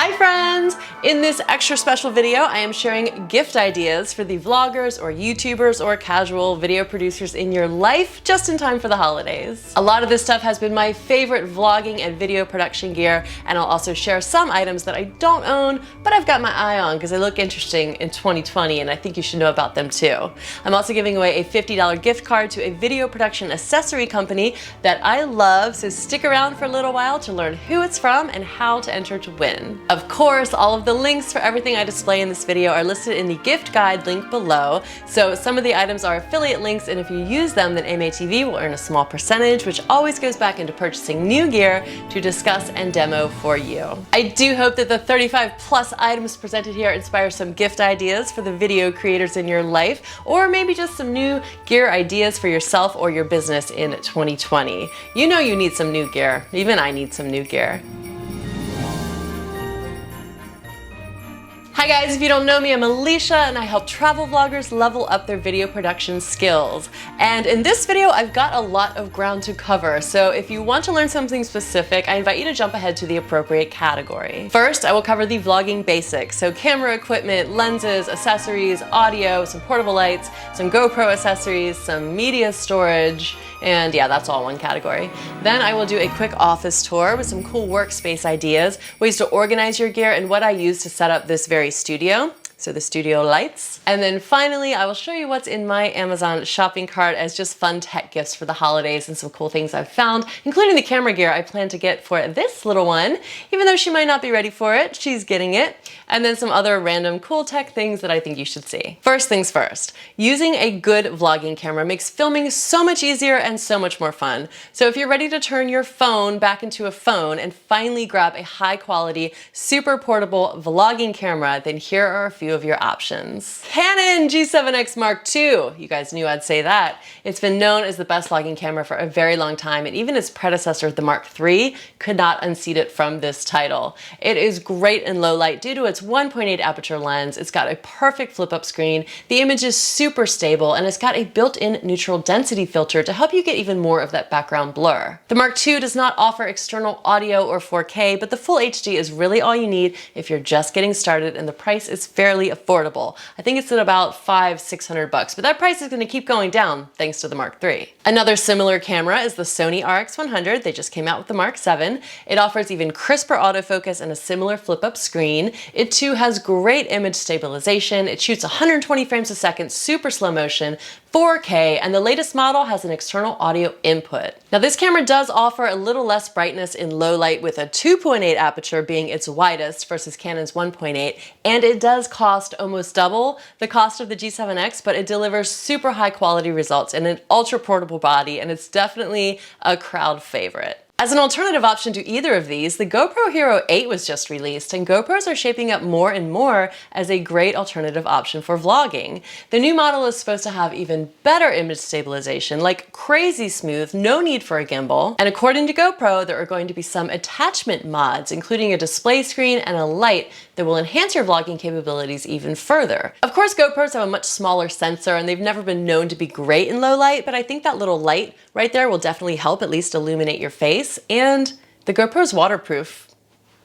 Hi friends! In this extra special video, I am sharing gift ideas for the vloggers or YouTubers or casual video producers in your life just in time for the holidays. A lot of this stuff has been my favorite vlogging and video production gear, and I'll also share some items that I don't own, but I've got my eye on because they look interesting in 2020 and I think you should know about them too. I'm also giving away a $50 gift card to a video production accessory company that I love, so stick around for a little while to learn who it's from and how to enter to win. Of course, all of the links for everything I display in this video are listed in the gift guide link below. So some of the items are affiliate links, and if you use them, then AMaeTV will earn a small percentage, which always goes back into purchasing new gear to discuss and demo for you. I do hope that the 35 plus items presented here inspire some gift ideas for the video creators in your life, or maybe just some new gear ideas for yourself or your business in 2020. You know you need some new gear. Even I need some new gear. Hi guys, if you don't know me, I'm Alicia and I help travel vloggers level up their video production skills. And in this video, I've got a lot of ground to cover. So if you want to learn something specific, I invite you to jump ahead to the appropriate category. First, I will cover the vlogging basics. So camera equipment, lenses, accessories, audio, some portable lights, some GoPro accessories, some media storage, and yeah, that's all one category. Then I will do a quick office tour with some cool workspace ideas, ways to organize your gear, and what I use to set up this very studio. So the studio lights. And then finally, I will show you what's in my Amazon shopping cart as just fun tech gifts for the holidays and some cool things I've found, including the camera gear I plan to get for this little one. Even though she might not be ready for it, she's getting it. And then some other random cool tech things that I think you should see. First things first, using a good vlogging camera makes filming so much easier and so much more fun. So if you're ready to turn your phone back into a phone and finally grab a high quality, super portable vlogging camera, then here are a few of your options. Canon G7X Mark II. You guys knew I'd say that. It's been known as the best vlogging camera for a very long time, and even its predecessor, the Mark III, could not unseat it from this title. It is great in low light due to its 1.8 aperture lens. It's got a perfect flip-up screen. The image is super stable, and it's got a built-in neutral density filter to help you get even more of that background blur. The Mark II does not offer external audio or 4K, but the full HD is really all you need if you're just getting started, and the price is fairly affordable. I think it's at about $500-600, but that price is going to keep going down thanks to the Mark III. Another similar camera is the Sony RX100. They just came out with the Mark VII. It offers even crisper autofocus and a similar flip-up screen. It too has great image stabilization. It shoots 120 frames a second, super slow motion, 4K, and the latest model has an external audio input. Now this camera does offer a little less brightness in low light, with a 2.8 aperture being its widest versus Canon's 1.8, and it does cost almost double the cost of the G7X, but it delivers super high quality results in an ultra portable body, and it's definitely a crowd favorite. As an alternative option to either of these, the GoPro Hero 8 was just released, and GoPros are shaping up more and more as a great alternative option for vlogging. The new model is supposed to have even better image stabilization, like crazy smooth, no need for a gimbal. And according to GoPro, there are going to be some attachment mods, including a display screen and a light that will enhance your vlogging capabilities even further. Of course, GoPros have a much smaller sensor, and they've never been known to be great in low light, but I think that little light right there will definitely help at least illuminate your face. And the GoPro's waterproof.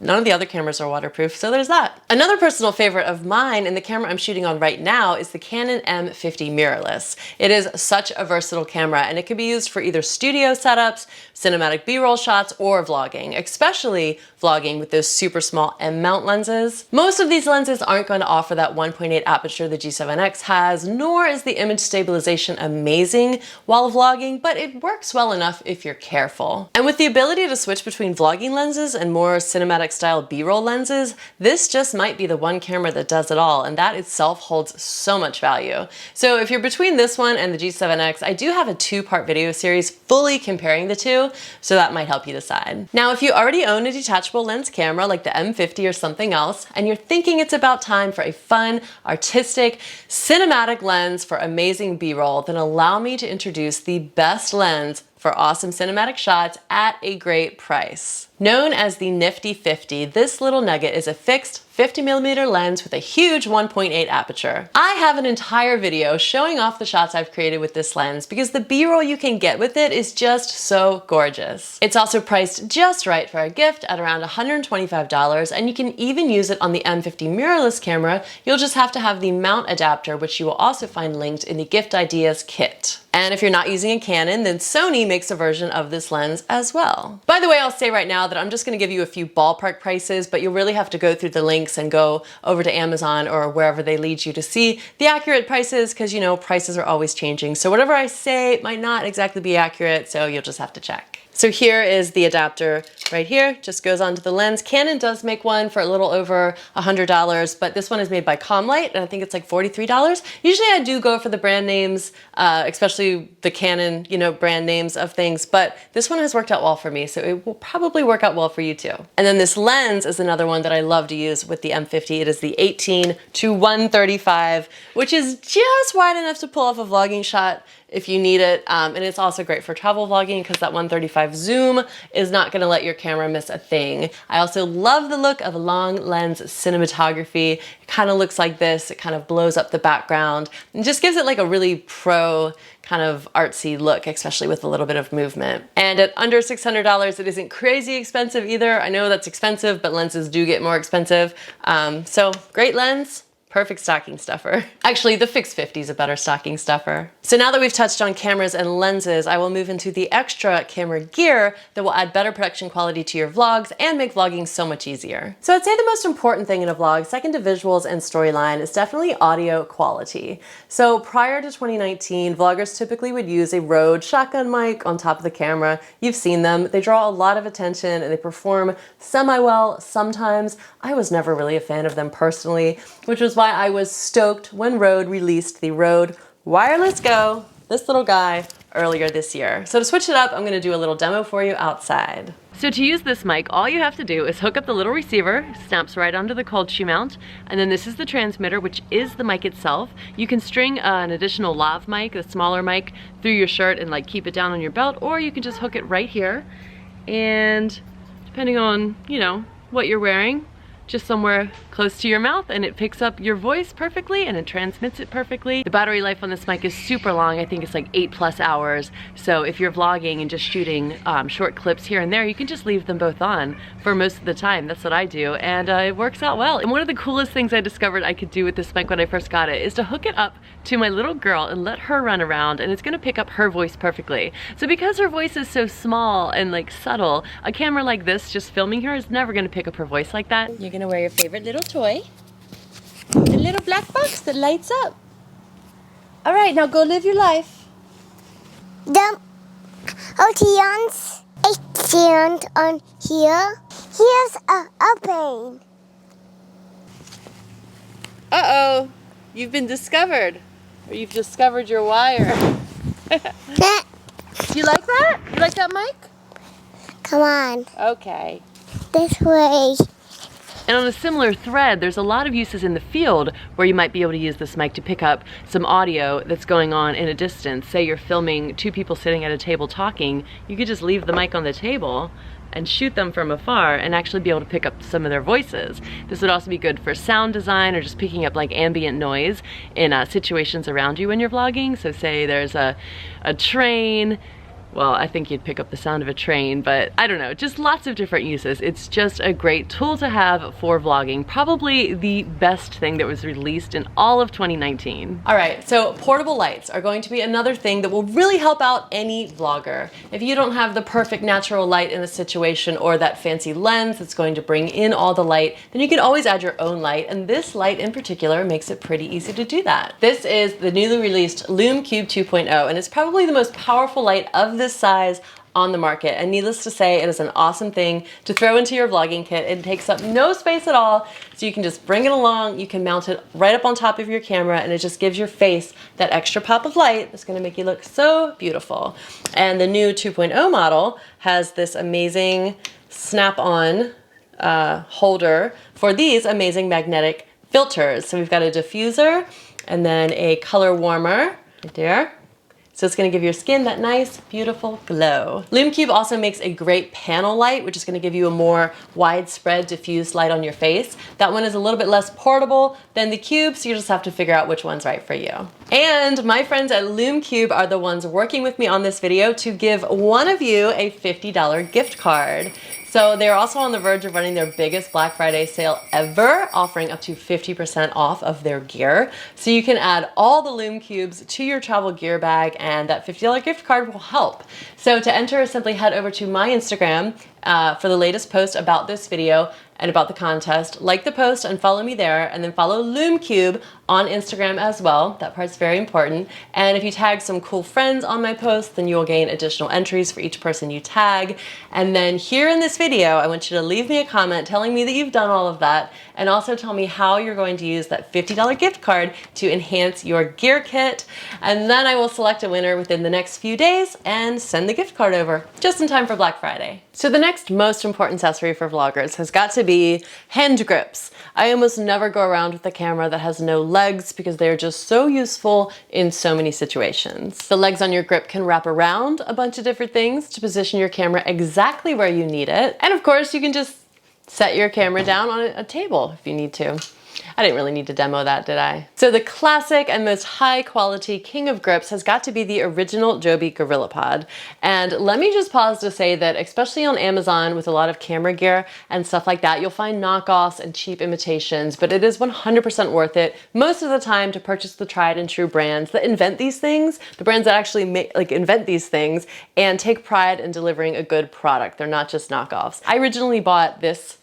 None of the other cameras are waterproof, so there's that. Another personal favorite of mine, and the camera I'm shooting on right now, is the Canon M50 Mirrorless. It is such a versatile camera, and it can be used for either studio setups, cinematic B-roll shots, or vlogging, especially vlogging with those super small M-mount lenses. Most of these lenses aren't going to offer that 1.8 aperture the G7X has, nor is the image stabilization amazing while vlogging, but it works well enough if you're careful. And with the ability to switch between vlogging lenses and more cinematic style B-roll lenses, this just might be the one camera that does it all, and that itself holds so much value. So if you're between this one and the G7X, I do have a two-part video series fully comparing the two, so that might help you decide. Now, if you already own a detachable lens camera like the M50 or something else, and you're thinking it's about time for a fun, artistic, cinematic lens for amazing B-roll, then allow me to introduce the best lens for awesome cinematic shots at a great price. Known as the Nifty 50, this little nugget is a fixed 50mm lens with a huge 1.8 aperture. I have an entire video showing off the shots I've created with this lens because the B-roll you can get with it is just so gorgeous. It's also priced just right for a gift at around $125, and you can even use it on the M50 mirrorless camera. You'll just have to have the mount adapter, which you will also find linked in the gift ideas kit. And if you're not using a Canon, then Sony makes a version of this lens as well. By the way, I'll say right now that I'm just gonna give you a few ballpark prices, but you'll really have to go through the links and go over to Amazon or wherever they lead you to see the accurate prices, because you know, prices are always changing. So whatever I say might not exactly be accurate, so you'll just have to check. So here is the adapter right here, just goes onto the lens. Canon does make one for a little over $100, but this one is made by Comlight, and I think it's like $43. Usually I do go for the brand names, especially the Canon, you know, brand names of things, but this one has worked out well for me, so it will probably work out well for you too. And then this lens is another one that I love to use with the M50. It is the 18-135, which is just wide enough to pull off a vlogging shot if you need it. And it's also great for travel vlogging because that 135 zoom is not gonna let your camera miss a thing. I also love the look of long lens cinematography. It kind of looks like this. It kind of blows up the background and just gives it like a really pro kind of artsy look, especially with a little bit of movement. And at under $600, it isn't crazy expensive either. I know that's expensive, but lenses do get more expensive. So great lens. Perfect stocking stuffer. Actually, the Fix 50 is a better stocking stuffer. So now that we've touched on cameras and lenses, I will move into the extra camera gear that will add better production quality to your vlogs and make vlogging so much easier. So I'd say the most important thing in a vlog, second to visuals and storyline, is definitely audio quality. So prior to 2019, vloggers typically would use a Rode shotgun mic on top of the camera. You've seen them. They draw a lot of attention and they perform semi-well sometimes. I was never really a fan of them personally, which was why I was stoked when Rode released the Rode Wireless Go, this little guy, earlier this year. So to switch it up, I'm gonna do a little demo for you outside. So to use this mic, all you have to do is hook up the little receiver, snaps right onto the cold shoe mount, and then this is the transmitter, which is the mic itself. You can string an additional lav mic, a smaller mic, through your shirt and like keep it down on your belt, or you can just hook it right here, and depending on, you know, what you're wearing, just somewhere close to your mouth, and it picks up your voice perfectly and it transmits it perfectly. The battery life on this mic is super long. I think it's like 8+ hours. So if you're vlogging and just shooting short clips here and there, you can just leave them both on for most of the time. That's what I do, and it works out well. And one of the coolest things I discovered I could do with this mic when I first got it is to hook it up to my little girl and let her run around, and it's gonna pick up her voice perfectly. So because her voice is so small and like subtle, a camera like this just filming her is never gonna pick up her voice like that. You're gonna wear your favorite little toy, the little black box that lights up. All right, now go live your life. The oceans extend on here. Here's a plane. Uh-oh, you've been discovered. Or you've discovered your wire. Do you like that? You like that mic? Come on, Okay. this way. And on a similar thread, there's a lot of uses in the field where you might be able to use this mic to pick up some audio that's going on in a distance. Say you're filming two people sitting at a table talking, you could just leave the mic on the table and shoot them from afar and actually be able to pick up some of their voices. This would also be good for sound design or just picking up like ambient noise in situations around you when you're vlogging. So say there's a train. Well, I think you'd pick up the sound of a train, but I don't know, just lots of different uses. It's just a great tool to have for vlogging. Probably the best thing that was released in all of 2019. All right, so portable lights are going to be another thing that will really help out any vlogger. If you don't have the perfect natural light in a situation or that fancy lens that's going to bring in all the light, then you can always add your own light, and this light in particular makes it pretty easy to do that. This is the newly released Lume Cube 2.0, and it's probably the most powerful light of this size on the market, and needless to say, it is an awesome thing to throw into your vlogging kit. It takes up no space at all, so you can just bring it along. You can mount it right up on top of your camera, and it just gives your face that extra pop of light that's going to make you look so beautiful. And the new 2.0 model has this amazing snap-on holder for these amazing magnetic filters. So we've got a diffuser and then a color warmer right there. So it's gonna give your skin that nice, beautiful glow. Lume Cube also makes a great panel light, which is gonna give you a more widespread diffused light on your face. That one is a little bit less portable than the Cube, so you just have to figure out which one's right for you. And my friends at Lume Cube are the ones working with me on this video to give one of you a $50 gift card. So they're also on the verge of running their biggest Black Friday sale ever, offering up to 50% off of their gear. So you can add all the Lume Cubes to your travel gear bag, and that $50 gift card will help. So to enter, simply head over to my Instagram for the latest post about this video and about the contest. Like the post and follow me there, and then follow Lume Cube on Instagram as well. That part's very important. And if you tag some cool friends on my post, then you will gain additional entries for each person you tag. And then here in this video, I want you to leave me a comment telling me that you've done all of that, and also tell me how you're going to use that $50 gift card to enhance your gear kit. And then I will select a winner within the next few days and send the gift card over, just in time for Black Friday. So the next most important accessory for vloggers has got to be hand grips. I almost never go around with a camera that has no legs because they're just so useful in so many situations. The legs on your grip can wrap around a bunch of different things to position your camera exactly where you need it. And of course, you can just set your camera down on a table if you need to. I didn't really need to demo that, did I? So the classic and most high quality king of grips has got to be the original Joby GorillaPod. And let me just pause to say that especially on Amazon with a lot of camera gear and stuff like that, you'll find knockoffs and cheap imitations, but it is 100% worth it most of the time to purchase the tried and true brands that invent these things, the brands that actually invent these things and take pride in delivering a good product. They're not just knockoffs. I originally bought this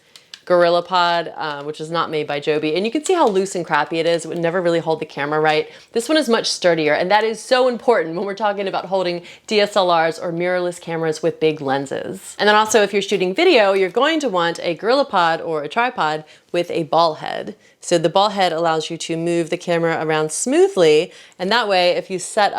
GorillaPod, which is not made by Joby, and you can see how loose and crappy it is. It would never really hold the camera right. This one is much sturdier, and that is so important when we're talking about holding DSLRs or mirrorless cameras with big lenses. And then also, if you're shooting video, you're going to want a GorillaPod or a tripod with a ball head. So the ball head allows you to move the camera around smoothly, and that way, if you set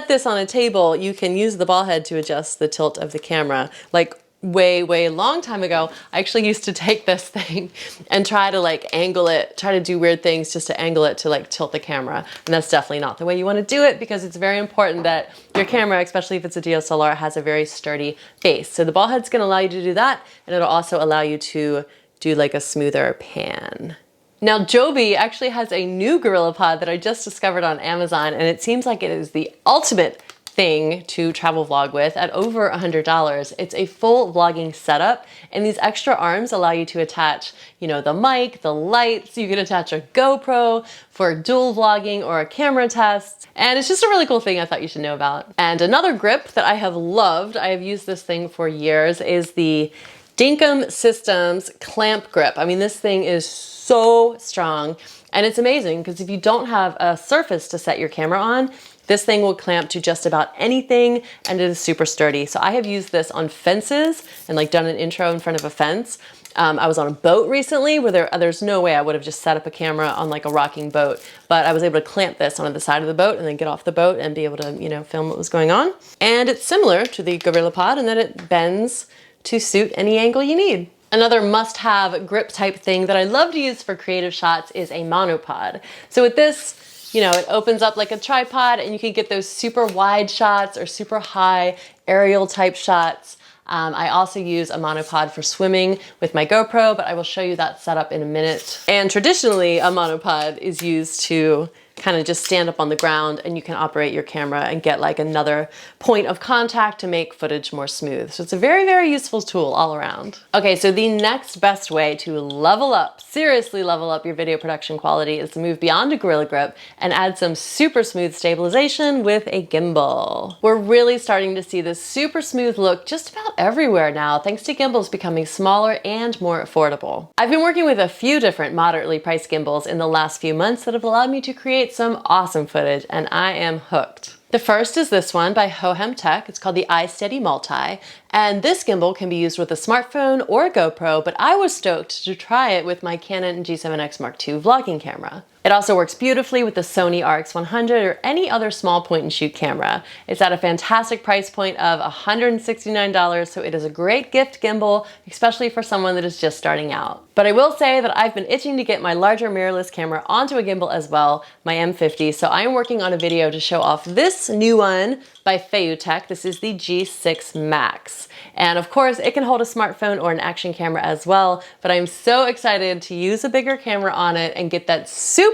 this on a table, you can use the ball head to adjust the tilt of the camera. Like way long time ago, I actually used to take this thing and try to angle it, try to do weird things just to angle it to tilt the camera. And that's definitely not the way you want to do it, because it's very important that your camera, especially if it's a DSLR, has a very sturdy base. So the ball head's going to allow you to do that, and it'll also allow you to do a smoother pan. Now, Joby actually has a new GorillaPod that I just discovered on Amazon, and it seems like it is the ultimate thing to travel vlog with at over $100. It's a full vlogging setup, and these extra arms allow you to attach, the mic, the lights. You can attach a GoPro for dual vlogging or a camera test. And it's just a really cool thing I thought you should know about. And another grip that I have loved, I have used this thing for years, is the Dinkum Systems clamp grip. I mean, this thing is so strong, and it's amazing because if you don't have a surface to set your camera on, this thing will clamp to just about anything, and it is super sturdy. So I have used this on fences and done an intro in front of a fence. I was on a boat recently where there's no way I would have just set up a camera on a rocking boat, but I was able to clamp this onto the side of the boat and then get off the boat and be able to, film what was going on. And it's similar to the GorillaPod in that it bends to suit any angle you need. Another must-have grip type thing that I love to use for creative shots is a monopod. So with this, it opens up like a tripod, and you can get those super wide shots or super high aerial type shots. I also use a monopod for swimming with my GoPro, but I will show you that setup in a minute. And traditionally, a monopod is used to kind of just stand up on the ground, and you can operate your camera and get another point of contact to make footage more smooth. So it's a very useful tool all around. Okay, so the next best way to level up, seriously level up your video production quality, is to move beyond a Gorilla Grip and add some super smooth stabilization with a gimbal. We're really starting to see this super smooth look just about everywhere now, thanks to gimbals becoming smaller and more affordable. I've been working with a few different moderately priced gimbals in the last few months that have allowed me to create some awesome footage, and I am hooked. The first is this one by Hohem Tech. It's called the iSteady Multi, And this gimbal can be used with a smartphone or a GoPro, but I was stoked to try it with my Canon G7X Mark II vlogging camera. It also works beautifully with the Sony RX100 or any other small point and shoot camera. It's at a fantastic price point of $169, so it is a great gift gimbal, especially for someone that is just starting out. But I will say that I've been itching to get my larger mirrorless camera onto a gimbal as well, my M50, so I am working on a video to show off this new one by Feiyutech. This is the G6 Max. And of course, it can hold a smartphone or an action camera as well, but I'm so excited to use a bigger camera on it and get that super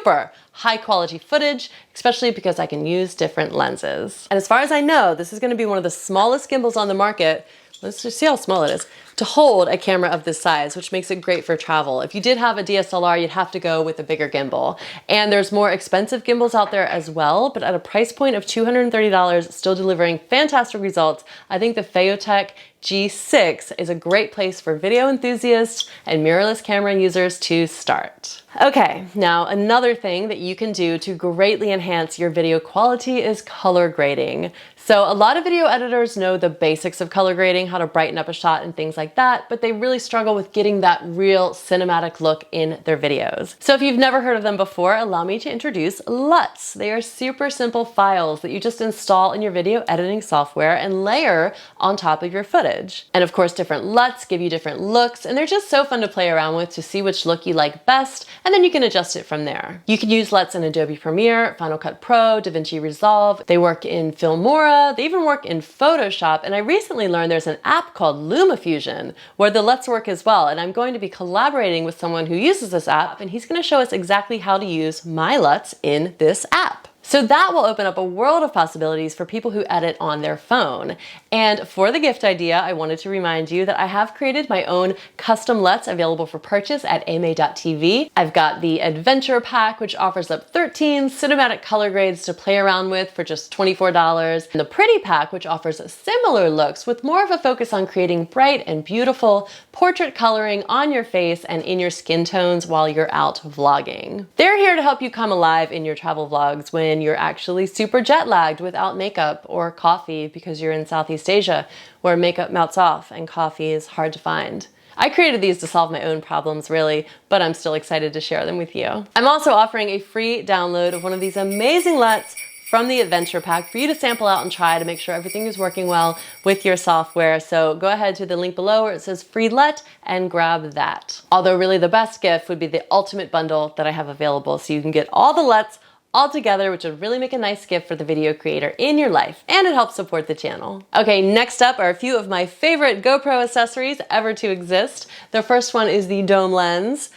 high quality footage, especially because I can use different lenses. And as far as I know, this is gonna be one of the smallest gimbals on the market. Let's just see how small it is, to hold a camera of this size, which makes it great for travel. If you did have a DSLR, you'd have to go with a bigger gimbal. And there's more expensive gimbals out there as well, but at a price point of $230, still delivering fantastic results. I think the Feiyutech G6 is a great place for video enthusiasts and mirrorless camera users to start. Okay, now another thing that you can do to greatly enhance your video quality is color grading. So a lot of video editors know the basics of color grading, how to brighten up a shot and things like that, but they really struggle with getting that real cinematic look in their videos. So if you've never heard of them before, allow me to introduce LUTs. They are super simple files that you just install in your video editing software and layer on top of your footage. And of course, different LUTs give you different looks, and they're just so fun to play around with to see which look you like best, and then you can adjust it from there. You can use LUTs in Adobe Premiere, Final Cut Pro, DaVinci Resolve. They work in Filmora. They even work in Photoshop, and I recently learned there's an app called LumaFusion where the LUTs work as well, and I'm going to be collaborating with someone who uses this app, and he's going to show us exactly how to use my LUTs in this app. So that will open up a world of possibilities for people who edit on their phone. And for the gift idea, I wanted to remind you that I have created my own custom LUTs available for purchase at AMaeTV. I've got the Adventure Pack, which offers up 13 cinematic color grades to play around with for just $24. And the Pretty Pack, which offers similar looks with more of a focus on creating bright and beautiful portrait coloring on your face and in your skin tones while you're out vlogging. They're here to help you come alive in your travel vlogs when you're actually super jet lagged without makeup or coffee because you're in Southeast Asia where makeup melts off and coffee is hard to find. I created these to solve my own problems really, but I'm still excited to share them with you. I'm also offering a free download of one of these amazing LUTs from the Adventure Pack for you to sample out and try to make sure everything is working well with your software. So go ahead to the link below where it says free LUT and grab that. Although really the best gift would be the ultimate bundle that I have available, so you can get all the LUTs all together, which would really make a nice gift for the video creator in your life, and it helps support the channel. Okay, next up are a few of my favorite GoPro accessories ever to exist. The first one is the dome lens,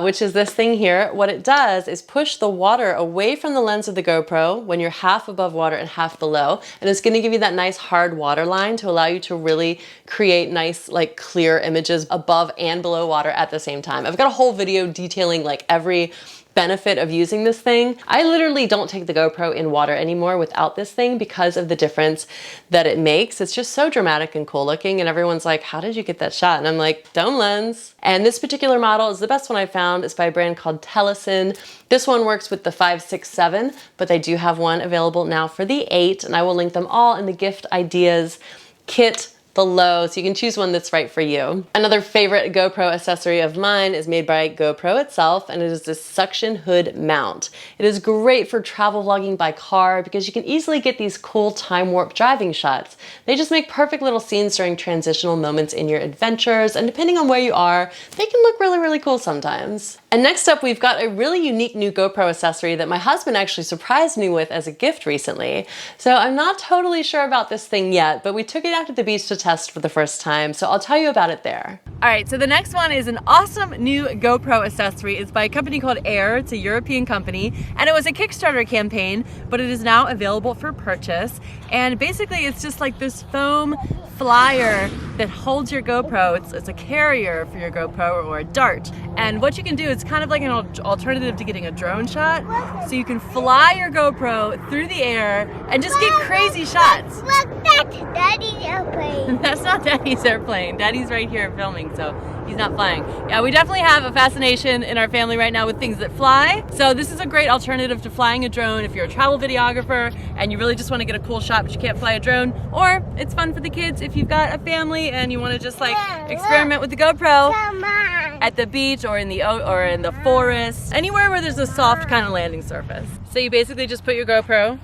which is this thing here. What it does is push the water away from the lens of the GoPro when you're half above water and half below, and it's gonna give you that nice hard water line to allow you to really create nice, like clear images above and below water at the same time. I've got a whole video detailing like every benefit of using this thing. I literally don't take the GoPro in water anymore without this thing because of the difference that it makes. It's just so dramatic and cool looking, and everyone's like, how did you get that shot? And I'm like, dome lens. And this particular model is the best one I found. It's by a brand called Telesen. This one works with the 5, 6, 7, but they do have one available now for the 8, and I will link them all in the gift ideas kit below, so you can choose one that's right for you. Another favorite GoPro accessory of mine is made by GoPro itself, and it is this suction hood mount. It is great for travel vlogging by car because you can easily get these cool time warp driving shots. They just make perfect little scenes during transitional moments in your adventures, and depending on where you are, they can look really, really cool sometimes. And next up, we've got a really unique new GoPro accessory that my husband actually surprised me with as a gift recently. So I'm not totally sure about this thing yet, but we took it out to the beach to test for the first time, so I'll tell you about it there. All right, so the next one is an awesome new GoPro accessory. It's by a company called Air. It's a European company, and it was a Kickstarter campaign, but it is now available for purchase. And basically, it's just like this foam flyer that holds your GoPro. It's a carrier for your GoPro or a dart. And what you can do, it's kind of like an alternative to getting a drone shot. So you can fly your GoPro through the air and just get crazy shots. Look, that's Daddy's airplane. That's not Daddy's airplane. Daddy's right here filming, so he's not flying. Yeah, we definitely have a fascination in our family right now with things that fly. So this is a great alternative to flying a drone if you're a travel videographer and you really just want to get a cool shot but you can't fly a drone. Or it's fun for the kids if you've got a family and you want to just like experiment with the GoPro Come on. at the beach or in the forest, anywhere where there's a soft kind of landing surface. So you basically just put your GoPro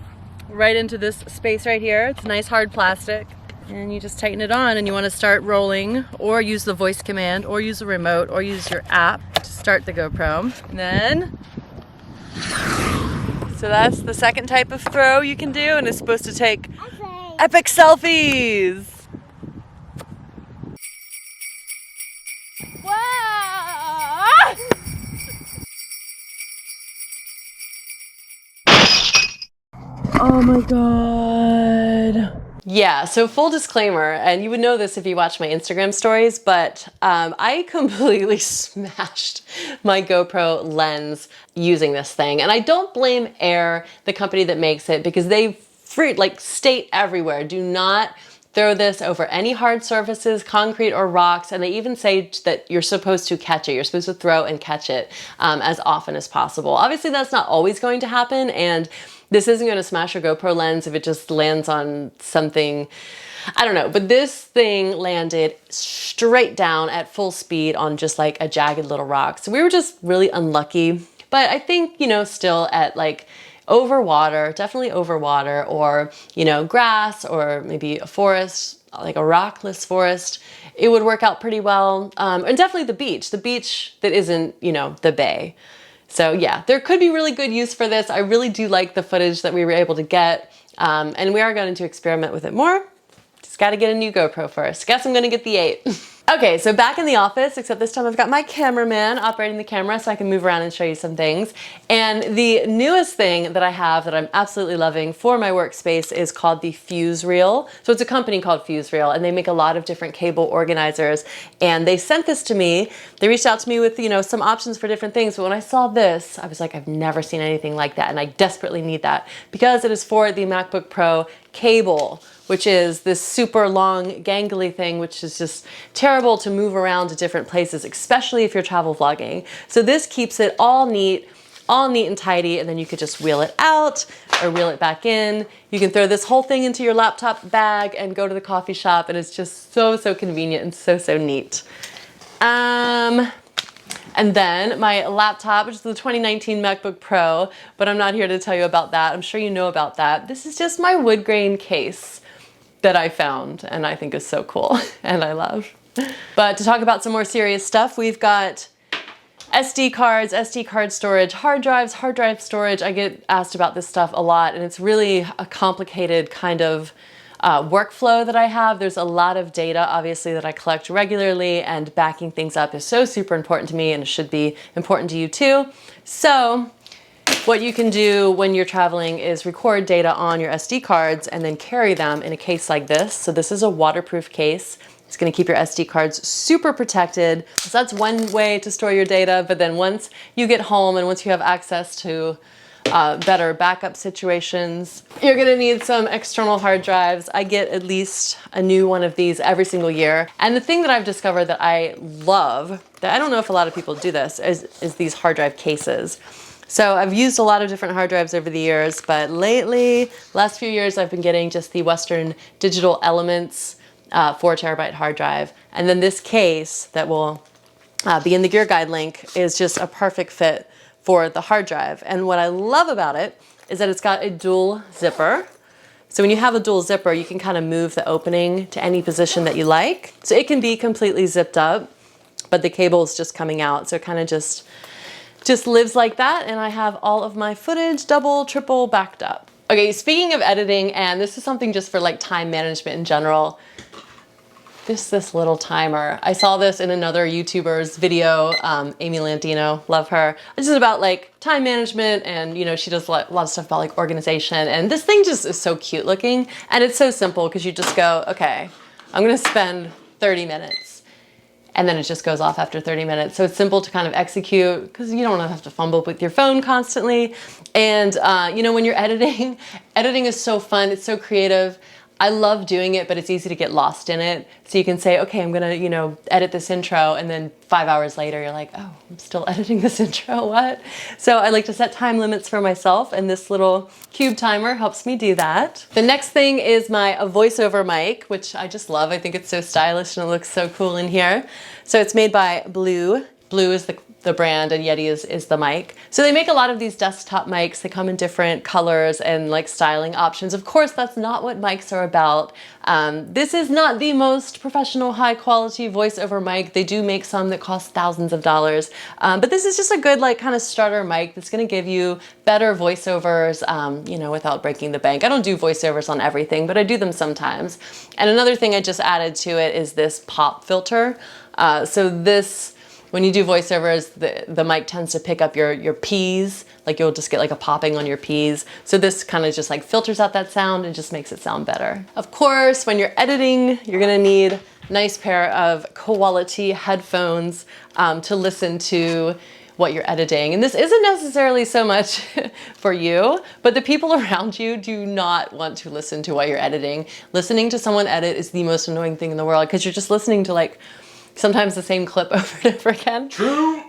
right into this space right here. It's nice hard plastic. And you just tighten it on and you want to start rolling, or use the voice command, or use the remote, or use your app to start the GoPro. And then, so that's the second type of throw you can do, and it's supposed to take epic selfies. Wow! Oh my God. Yeah, so full disclaimer, and you would know this if you watch my Instagram stories, but I completely smashed my GoPro lens using this thing. And I don't blame Air, the company that makes it, because they state everywhere, do not throw this over any hard surfaces, concrete or rocks, and they even say that you're supposed to catch it. You're supposed to throw and catch it as often as possible. Obviously, that's not always going to happen, and this isn't going to smash your GoPro lens if it just lands on something, I don't know. But this thing landed straight down at full speed on just like a jagged little rock. So we were just really unlucky. But I think, you know, still at like over water, definitely over water, or, you know, grass, or maybe a forest, like a rockless forest, it would work out pretty well. And definitely the beach that isn't, you know, the bay. So yeah, there could be really good use for this. I really do like the footage that we were able to get. And we are going to experiment with it more. Just got to get a new GoPro first. Guess I'm going to get the 8. Okay, so back in the office, except this time I've got my cameraman operating the camera so I can move around and show you some things. And the newest thing that I have that I'm absolutely loving for my workspace is called the Fuse Reel. So it's a company called Fuse Reel, and they make a lot of different cable organizers. And they sent this to me. They reached out to me with, you know, some options for different things. But when I saw this, I was like, I've never seen anything like that. And I desperately need that because it is for the MacBook Pro cable, which is this super long gangly thing, which is just terrible to move around to different places, especially if you're travel vlogging. So this keeps it all neat and tidy, and then you could just wheel it out or wheel it back in. You can throw this whole thing into your laptop bag and go to the coffee shop, and it's just so convenient and so neat. And then my laptop, which is the 2019 MacBook Pro, but I'm not here to tell you about that. I'm sure you know about that. This is just my wood grain case that I found and I think is so cool and I love. But to talk about some more serious stuff, we've got SD cards, SD card storage, hard drive storage. I get asked about this stuff a lot, and it's really a complicated kind of workflow that I have. There's a lot of data, obviously, that I collect regularly, and backing things up is so super important to me, and it should be important to you too. So what you can do when you're traveling is record data on your SD cards and then carry them in a case like this. So this is a waterproof case. It's going to keep your SD cards super protected. So that's one way to store your data. But then once you get home and once you have access to better backup situations, you're going to need some external hard drives. I get at least a new one of these every single year. And the thing that I've discovered that I love, that I don't know if a lot of people do this, is these hard drive cases. So I've used a lot of different hard drives over the years, but lately, last few years, I've been getting just the Western Digital Elements 4 terabyte hard drive. And then this case that will be in the gear guide link is just a perfect fit for the hard drive. And what I love about it is that it's got a dual zipper. So when you have a dual zipper, you can kind of move the opening to any position that you like. So it can be completely zipped up, but the cable is just coming out. So it kind of just lives like that, and I have all of my footage double, triple backed up. Okay, speaking of editing, and this is something just for like time management in general, this little timer. I saw this in another YouTuber's video, Amy Landino, love her. This is about like time management, and you know, she does a lot of stuff about like organization, and this thing just is so cute looking, and it's so simple because you just go, okay, I'm gonna spend 30 minutes. And then it just goes off after 30 minutes. So it's simple to kind of execute because you don't have to fumble with your phone constantly. And you know, when you're editing is so fun, it's so creative. I love doing it, but it's easy to get lost in it. So you can say, okay, I'm gonna, you know, edit this intro, and then 5 hours later, you're like, oh, I'm still editing this intro, what? So I like to set time limits for myself, and this little cube timer helps me do that. The next thing is my voiceover mic, which I just love. I think it's so stylish and it looks so cool in here. So it's made by Blue. Blue is the brand, and Yeti is the mic. So they make a lot of these desktop mics. They come in different colors and like styling options. Of course, that's not what mics are about. This is not the most professional, high quality voiceover mic. They do make some that cost thousands of dollars. But this is just a good like kind of starter mic that's gonna give you better voiceovers, you know, without breaking the bank. I don't do voiceovers on everything, but I do them sometimes. And another thing I just added to it is this pop filter. So this, when you do voiceovers, the mic tends to pick up your P's, like you'll just get like a popping on your P's. So this kind of just like filters out that sound and just makes it sound better. Of course, when you're editing, you're gonna need a nice pair of quality headphones to listen to what you're editing. And this isn't necessarily so much for you, but the people around you do not want to listen to what you're editing. Listening to someone edit is the most annoying thing in the world, because you're just listening to like sometimes the same clip over and over again. True.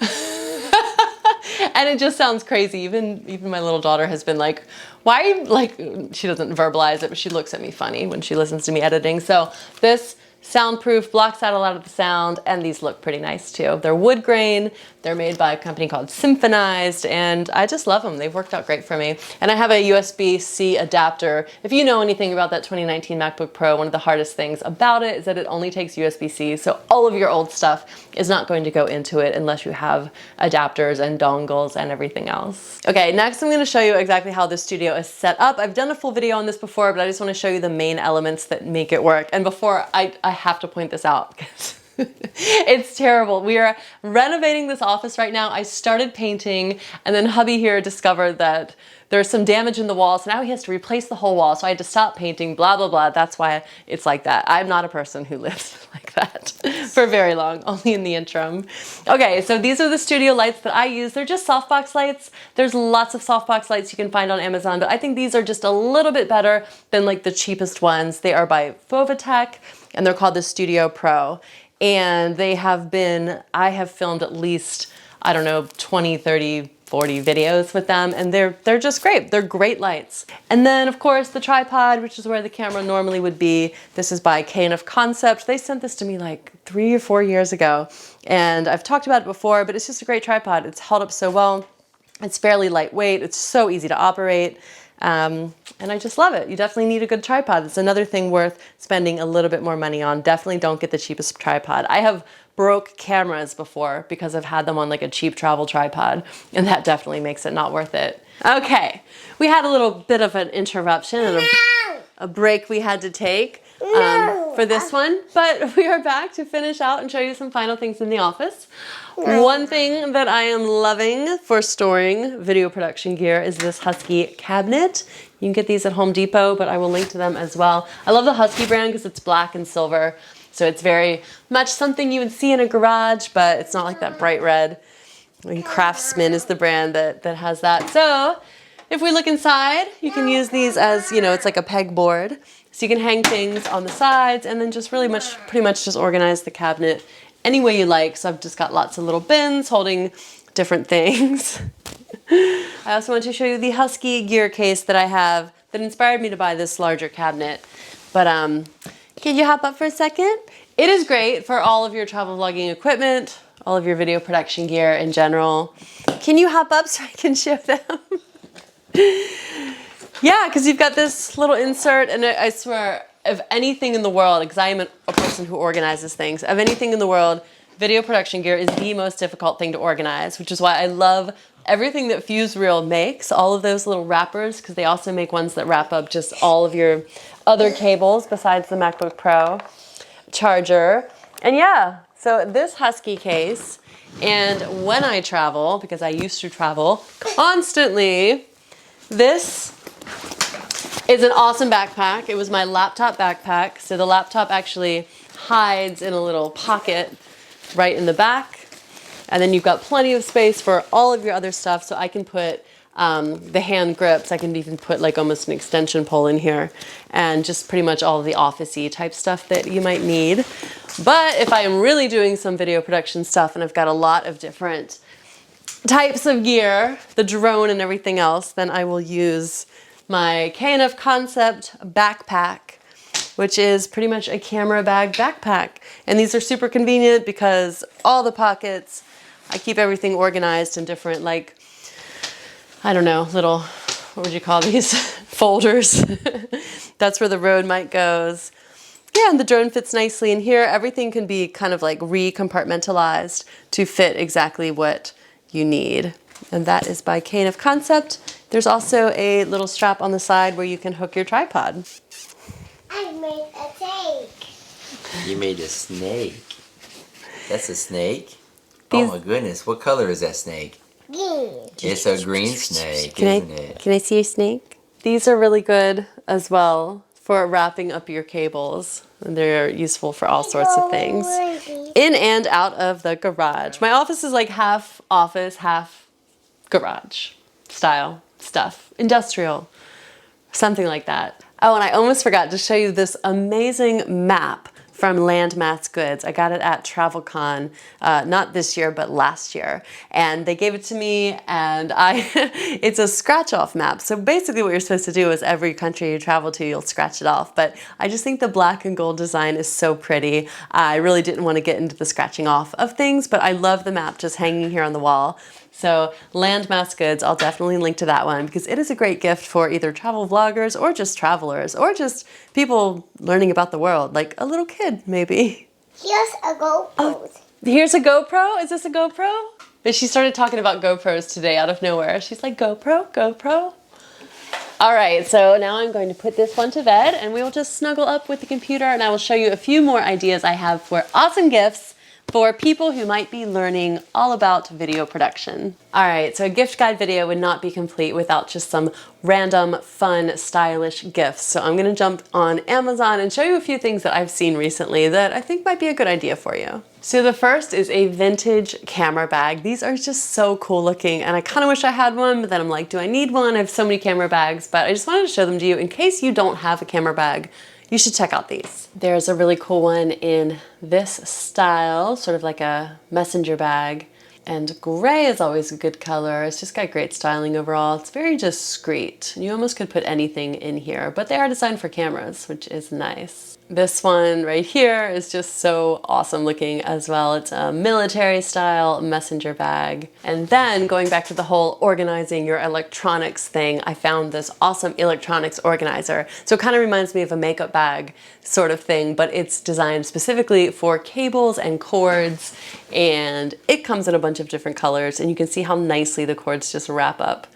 And it just sounds crazy. Even my little daughter has been like, why, like, she doesn't verbalize it, but she looks at me funny when she listens to me editing. So this soundproof blocks out a lot of the sound, and these look pretty nice too. They're wood grain. They're made by a company called Symphonized, and I just love them. They've worked out great for me. And I have a USB-C adapter. If you know anything about that 2019 MacBook Pro, one of the hardest things about it is that it only takes USB-C, so all of your old stuff is not going to go into it unless you have adapters and dongles and everything else. Okay, next I'm gonna show you exactly how this studio is set up. I've done a full video on this before, but I just wanna show you the main elements that make it work. And before, I have to point this out because it's terrible. We are renovating this office right now. I started painting, and then hubby here discovered that there's some damage in the wall, so now he has to replace the whole wall. So I had to stop painting, blah, blah, blah. That's why it's like that. I'm not a person who lives like that for very long, only in the interim. Okay, so these are the studio lights that I use. They're just softbox lights. There's lots of softbox lights you can find on Amazon, but I think these are just a little bit better than like the cheapest ones. They are by Fovatech, and they're called the Studio Pro. And they have been, I have filmed at least, I don't know, 20, 30, 40 videos with them, and they're just great. They're great lights. And then of course the tripod, which is where the camera normally would be. This is by Canon Concept. They sent this to me like 3 or 4 years ago, and I've talked about it before, but it's just a great tripod. It's held up so well. It's fairly lightweight. It's so easy to operate. And I just love it. You definitely need a good tripod. It's another thing worth spending a little bit more money on. Definitely don't get the cheapest tripod. I have broke cameras before because I've had them on like a cheap travel tripod, and that definitely makes it not worth it. Okay, we had a little bit of an interruption and a break we had to take for this one, but we are back to finish out and show you some final things in the office. One thing that I am loving for storing video production gear is this Husky cabinet. You can get these at Home Depot, but I will link to them as well. I love the Husky brand because it's black and silver, so it's very much something you would see in a garage, but it's not like that bright red. And Craftsman is the brand that has that. So if we look inside, you can use these as, you know, it's like a pegboard. So you can hang things on the sides and then just pretty much just organize the cabinet any way you like. So I've just got lots of little bins holding different things. I also want to show you the Husky gear case that I have that inspired me to buy this larger cabinet. But can you hop up for a second? It is great for all of your travel vlogging equipment, all of your video production gear in general. Can you hop up so I can show them? Yeah, because you've got this little insert, and I swear, of anything in the world, because I am a person who organizes things, of anything in the world, video production gear is the most difficult thing to organize, which is why I love everything that FuseReel makes, all of those little wrappers, because they also make ones that wrap up just all of your other cables besides the MacBook Pro charger. And yeah, so this Husky case, and when I travel, because I used to travel constantly, this is an awesome backpack. It was my laptop backpack. So the laptop actually hides in a little pocket right in the back. And then you've got plenty of space for all of your other stuff. So I can put the hand grips. I can even put like almost an extension pole in here, and just pretty much all of the office-y type stuff that you might need. But if I am really doing some video production stuff and I've got a lot of different types of gear, the drone and everything else, then I will use my Canon Concept backpack, which is pretty much a camera bag backpack. And these are super convenient because all the pockets, I keep everything organized in different, like, I don't know, little, what would you call these? Folders. That's where the road mic goes. Yeah, and the drone fits nicely in here. Everything can be kind of like re-compartmentalized to fit exactly what you need. And that is by Canon Concept. There's also a little strap on the side where you can hook your tripod. I made a snake. You made a snake. That's a snake? Oh my goodness, what color is that snake? Green. It's a green snake, isn't it? Can I see your snake? These are really good as well for wrapping up your cables. And they're useful for all sorts of things. In and out of the garage. My office is like half office, half garage style stuff. Industrial, something like that. Oh, and I almost forgot to show you this amazing map from Landmass Goods. I got it at TravelCon, not this year, but last year. And they gave it to me, and it's a scratch-off map. So basically what you're supposed to do is every country you travel to, you'll scratch it off. But I just think the black and gold design is so pretty. I really didn't want to get into the scratching off of things, but I love the map just hanging here on the wall. So Landmass Goods, I'll definitely link to that one because it is a great gift for either travel vloggers or just travelers or just people learning about the world, like a little kid maybe. Here's a GoPro. Oh, here's a GoPro? Is this a GoPro? But she started talking about GoPros today out of nowhere. She's like, GoPro, GoPro. All right, so now I'm going to put this one to bed and we will just snuggle up with the computer and I will show you a few more ideas I have for awesome gifts for people who might be learning all about video production. All right, so a gift guide video would not be complete without just some random, fun, stylish gifts. So I'm gonna jump on Amazon and show you a few things that I've seen recently that I think might be a good idea for you. So the first is a vintage camera bag. These are just so cool looking and I kind of wish I had one, but then I'm like, do I need one? I have so many camera bags, but I just wanted to show them to you in case you don't have a camera bag. You should check out these. There's a really cool one in this style, sort of like a messenger bag. And gray is always a good color. It's just got great styling overall. It's very discreet. You almost could put anything in here, but they are designed for cameras, which is nice. This one right here is just so awesome looking as well. It's a military style messenger bag. And then going back to the whole organizing your electronics thing, I found this awesome electronics organizer. So it kind of reminds me of a makeup bag sort of thing, but it's designed specifically for cables and cords. And it comes in a bunch of different colors and you can see how nicely the cords just wrap up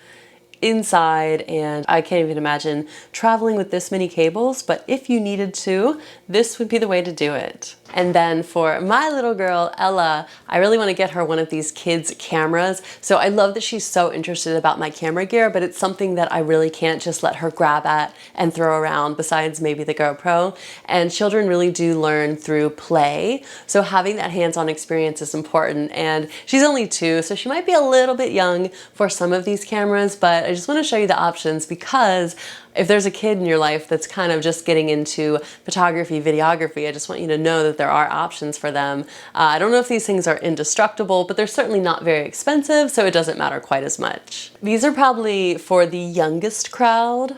inside, and I can't even imagine traveling with this many cables, but if you needed to, this would be the way to do it. And then for my little girl, Ella, I really want to get her one of these kids cameras. So I love that she's so interested about my camera gear, but it's something that I really can't just let her grab at and throw around besides maybe the GoPro. And children really do learn through play. So having that hands-on experience is important. And she's only 2, so she might be a little bit young for some of these cameras, but I just want to show you the options because if there's a kid in your life that's kind of just getting into photography, videography, I just want you to know that there are options for them. I don't know if these things are indestructible, but they're certainly not very expensive, so it doesn't matter quite as much. These are probably for the youngest crowd.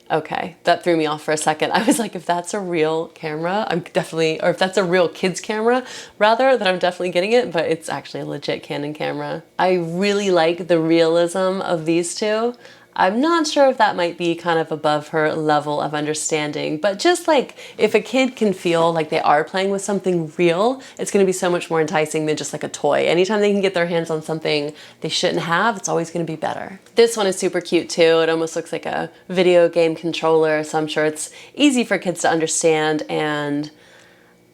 Okay, that threw me off for a second. I was like, if that's a real camera, I'm definitely, or if that's a real kid's camera, rather, then I'm definitely getting it, but it's actually a legit Canon camera. I really like the realism of these two. I'm not sure if that might be kind of above her level of understanding, but just like if a kid can feel like they are playing with something real, it's going to be so much more enticing than just like a toy. Anytime they can get their hands on something they shouldn't have, it's always going to be better. This one is super cute too. It almost looks like a video game controller, so I'm sure it's easy for kids to understand, and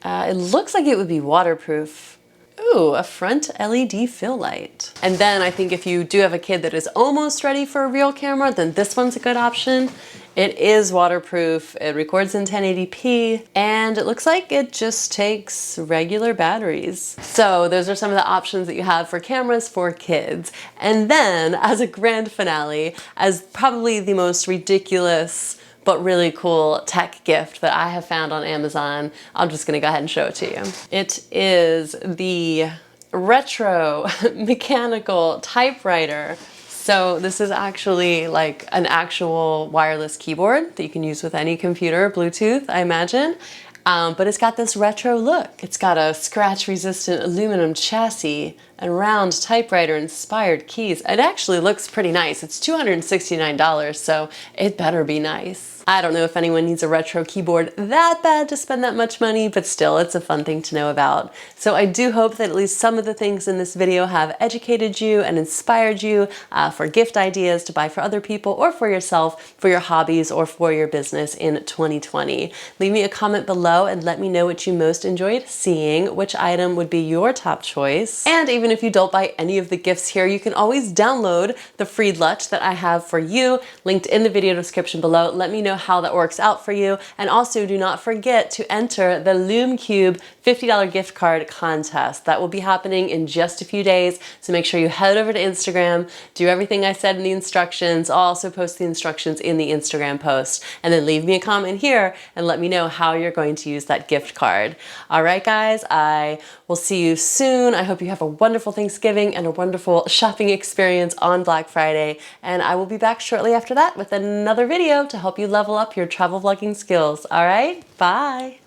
it looks like it would be waterproof. Ooh, a front LED fill light. And then I think if you do have a kid that is almost ready for a real camera, then this one's a good option. It is waterproof, it records in 1080p, and it looks like it just takes regular batteries. So those are some of the options that you have for cameras for kids. And then as a grand finale, as probably the most ridiculous but really cool tech gift that I have found on Amazon, I'm just gonna go ahead and show it to you. It is the retro mechanical typewriter. So this is actually like an actual wireless keyboard that you can use with any computer, Bluetooth, I imagine. But it's got this retro look. It's got a scratch-resistant aluminum chassis and round typewriter-inspired keys. It actually looks pretty nice. It's $269, so it better be nice. I don't know if anyone needs a retro keyboard that bad to spend that much money, but still, it's a fun thing to know about. So I do hope that at least some of the things in this video have educated you and inspired you for gift ideas to buy for other people or for yourself, for your hobbies or for your business in 2020. Leave me a comment below and let me know what you most enjoyed seeing, which item would be your top choice. And even if you don't buy any of the gifts here, you can always download the free LUT that I have for you, linked in the video description below. Let me know how that works out for you. And also do not forget to enter the LumeCube $50 gift card contest. That will be happening in just a few days. So make sure you head over to Instagram, do everything I said in the instructions. I'll also post the instructions in the Instagram post, and then leave me a comment here and let me know how you're going to use that gift card. All right, guys, I will see you soon. I hope you have a wonderful Thanksgiving and a wonderful shopping experience on Black Friday. And I will be back shortly after that with another video to help you level up your travel vlogging skills. All right, bye.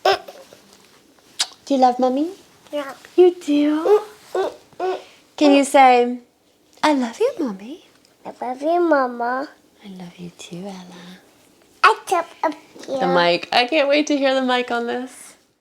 Do you love mommy? Yeah. You do? Can you say, I love you, mommy? I love you, Mama. I love you too, Ella. I jump up here. The mic. I can't wait to hear the mic on this.